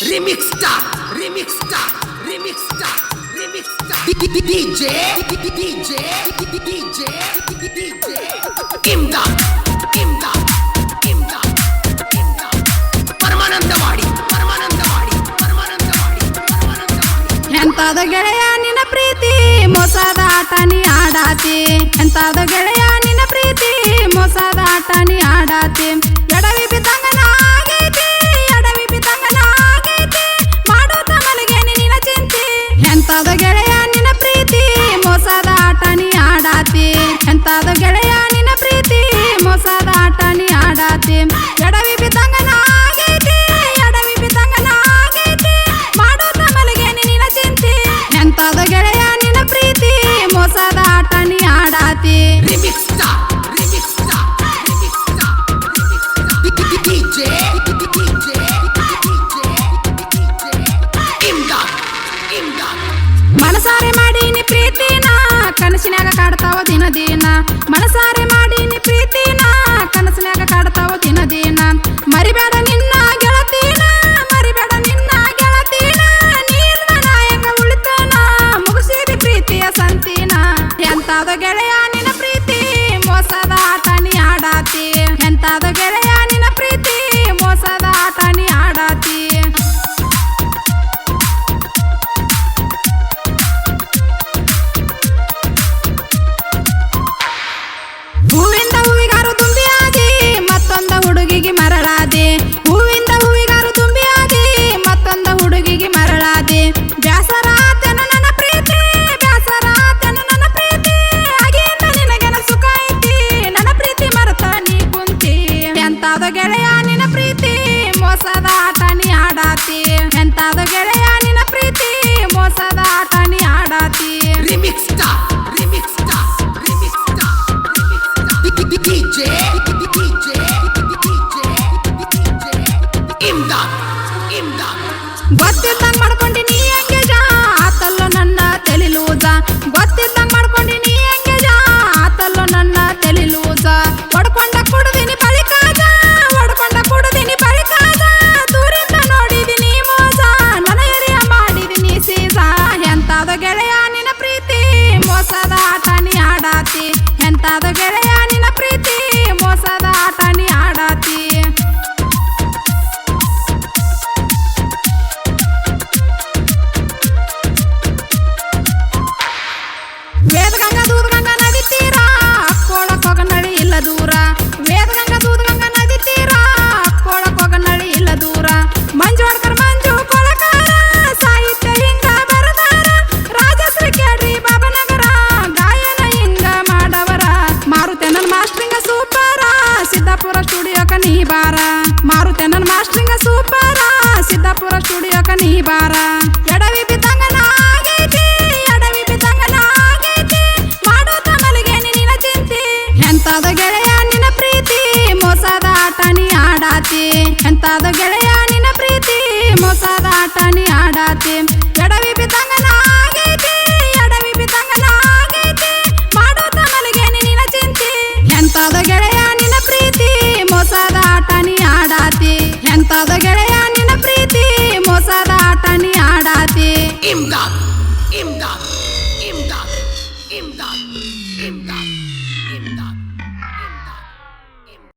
Remix star, remix star, remix star, remix star. DJ, DJ, DJ, DJ. Imdad, Imdad, Imdad, Imdad. Paramanandavadi, Paramanandavadi, Paramanandavadi, Paramanandavadi. ಎಂತಾದ ಗೆಳೆಯ ನಿನ್ನ ಪ್ರೀತಿ ಮೋಸದ ಆಟ ನೀ ಆಡಾತಿ ಎಂತಾದ ಗೆಳೆಯ ನಿನ್ನ ಪ್ರೀತಿ ಮೋಸದ ಆಟ ನೀ ಆಡಾತಿ ಎಡವಿ ಬಿದ್ದಂಗನ ಆಗೈತಿ ಎಡವಿ ಬಿದ್ದಂಗನ ಆಗೈತಿ ಮಾಡೋದ ಮಲಗೆ ನಿನ್ನ ಚಿಂತೆ ಎಂತಾದ ಗೆಳೆಯ ನಿನ್ನ ಪ್ರೀತಿ ಮೋಸದ ಆಟ ನೀ ಆಡಾತಿ ಎಂತಾದ ಗೆಳೆಯ ನಿನ್ನ ಪ್ರೀತಿ ಮೋಸದ ಆಟ ನೀ ಆಡಾತಿ ಎಡವಿ ಬಿದ್ದಂಗನ ಆಗೈತಿ ಎಡವಿ ಬಿದ್ದಂಗನ ಆಗೈತಿ ಮಾಡೋದ ಮಲಗೆ ನಿನ್ನ ಚಿಂತೆ ಎಂತಾದ ಗೆಳೆಯ ನಿನ್ನ ಪ್ರೀತಿ ಮೋಸದ ಆಟ ನೀ ಆಡಾತಿ Remix star, remix star, remix star, remix star. DJ, DJ, DJ, DJ. Imdad, Imdad. ಮನಸಾರೆ ಮಾಡೀನಿ ಪ್ರೀತಿನ ಕನಸಿನಾಗ ಕಾಡ್ತಾವ ದಿನ ದಿನ ಮನಸಾರೆ ಮಾಡೀನಿ ಪ್ರೀತಿನ ಕನಸಿನಾಗ ಕಾಡ್ತಾವ ದಿನ ದಿನ ಮರಿಬೇಡ ನಿನ್ನ ಗೆಳತಿನ ಮರಿಬೇಡ ನಿನ್ನ ಗೆಳತಿನ ನೀರಿನ ನಾಯಂಗ ಉಳಿತಾನ ಮುಗಿಸಿದಿ ಪ್ರೀತಿಯ ಸಂತಿನ ಎಂತಾದ ಗೆಳೆಯ ನಿನ್ನ ಪ್ರೀತಿ ಮೋಸದ ಆಟ ನೀ ಆಡಾತಿ ಎಂತಾದ ಗೆಳೆಯ ನಿನ್ನ ಪ್ರೀತಿ ಮೋಸದ ಆಟ ನೀ ಆಡಾತಿ ಹೂವಿಂದ ಹೂವಿಗಾರು ತುಂಬಿಯಾದಿ ಮತ್ತೊಂದ ಹುಡುಗಿಗೆ ಮರಳಾದೆ ಹೂವಿಂದ ಹೂವಿಗಾರು ತುಂಬಿಯಾದಿ ಮತ್ತೊಂದ ಹುಡುಗಿಗೆ ಮರಳಾದೆ ಬ್ಯಾಸರಾತನ ನನ್ನ ಪ್ರೀತಿ ಬ್ಯಾಸರಾತನ ನನ್ನ ಪ್ರೀತಿ ಆಗಿಂದ ನಿನಗೆನ ಸುಖ ಐತಿ ನನ್ನ ಪ್ರೀತಿ ಮರೆತ ನೀ ಕುಂತಿ ಎಂತಾದ ಗೆಳೆಯ ನಿನ್ನ ಪ್ರೀತಿ ಮೋಸದ ಆಟ ನೀ ಆಡಾತಿ ಎಂತಾದ ಗೆಳೆಯ ನಿನ್ನ ಪ್ರೀತಿ ಮೋಸದ ಆಟ ನೀ ಆಡಾತಿ Remix star, remix star, remix star, remix star. DJ, DJ, DJ, DJ. Imdad, Imdad. ಗೊತ್ತಿದ್ದಂಗ್ ಮಾಡ್ಕೊಂಡಿ ನೀ ಎಂಗೇಜ ಆತಲ್ಲೋ ನನ್ನ ತಲೆ ಲೂಜ ಗೊತ್ತಿದ್ದಂಗ್ ಮಾಡ್ಕೊಂಡಿ ನೀ ಎಂಗೇಜ ಆತಲ್ಲೋ ನನ್ನ ತಲೆ ಲೂಜ ಹೊಡ್ಕೊಂಡ ಕುಡ್ದಿನಿ ಬಳಿಕಾದ ಹೊಡ್ಕೊಂಡ ಕುಡ್ದಿನಿ ಬಳಿಕಾದ ದೂರಿಂದ ನೋಡಿದಿನಿ ಮೋಸ ನನ್ನ ಎರಿಯ ಮಾಡಿದಿನಿ ಸೀಸ ಎಂತಾದ ಗೆಳೆಯ ನಿನ್ನ ಪ್ರೀತಿ ಮೋಸದ ಆಟ ನೀ ಆಡಾತಿ ಎಂತಾದ ಗೆಳೆಯ ನಿನ್ನ ಪ್ರೀತಿ ಮೋಸದ ಆಟ ನೀ ಆಡಾತಿ ವೇದಗಂಗಾ ದೂದಗಂಗಾ ನದಿ ತೀರ ಅಕ್ಕೋಳಕ್ ಹೋಗನಳಿ ಇಲ್ಲ ದೂರ ವೇದಗಂಗಾ ದೂದಗಂಗಾ ನದಿ ತೀರ ಅಕ್ಕೋಳಕ್ ಹೋಗನಳಿ ಇಲ್ಲ ದೂರ ಮಂಜುವಾಡ್ಕರ್ ಮಂಜು ಕೊಳಕಾರ ಸಾಹಿತ್ಯ ಹಿಂಗ ಬರದಾರ ರಾಜಶ್ರೀ ಕೇಳ್ರಿ ಬಾಬನಗರ ಗಾಯನ ಹಿಂಗ ಮಾಡವರ ಮಾರುತೇನನ್ ಮಾಸ್ಟ್ರಿಂಗ ಸೂಪರ ಸಿದ್ದಾಪುರ ಸ್ಟುಡಿಯೋಕ ನೀ ಬಾರ ಮಾರುತೇನನ್ ಮಾಸ್ಟ್ರಿಂಗ ಸೂಪರ ಸಿದ್ದಾಪುರ ಸ್ಟುಡಿಯೋಕ ನೀ ಬಾರ ಎಡವಿ ಬಿದ್ದಂಗನ ಆಗೈತಿ ಎಡವಿ ಬಿದ್ದಂಗನ ಆಗೈತಿ ಮಾಡೋದ ಮಲಗೆ ನಿನ್ನ ಚಿಂತೆ ಎಂತಾದ ಗೆಳೆಯ ನಿನ್ನ ಪ್ರೀತಿ ಮೋಸದ ಆಟ ನೀ ಆಡಾತಿ ಎಂತಾದ ಗೆಳೆಯ ನಿನ್ನ ಪ್ರೀತಿ ಮೋಸದ ಆಟ ನೀ ಆಡಾತಿ ಎಡವಿ ಬಿದ್ದಂಗನ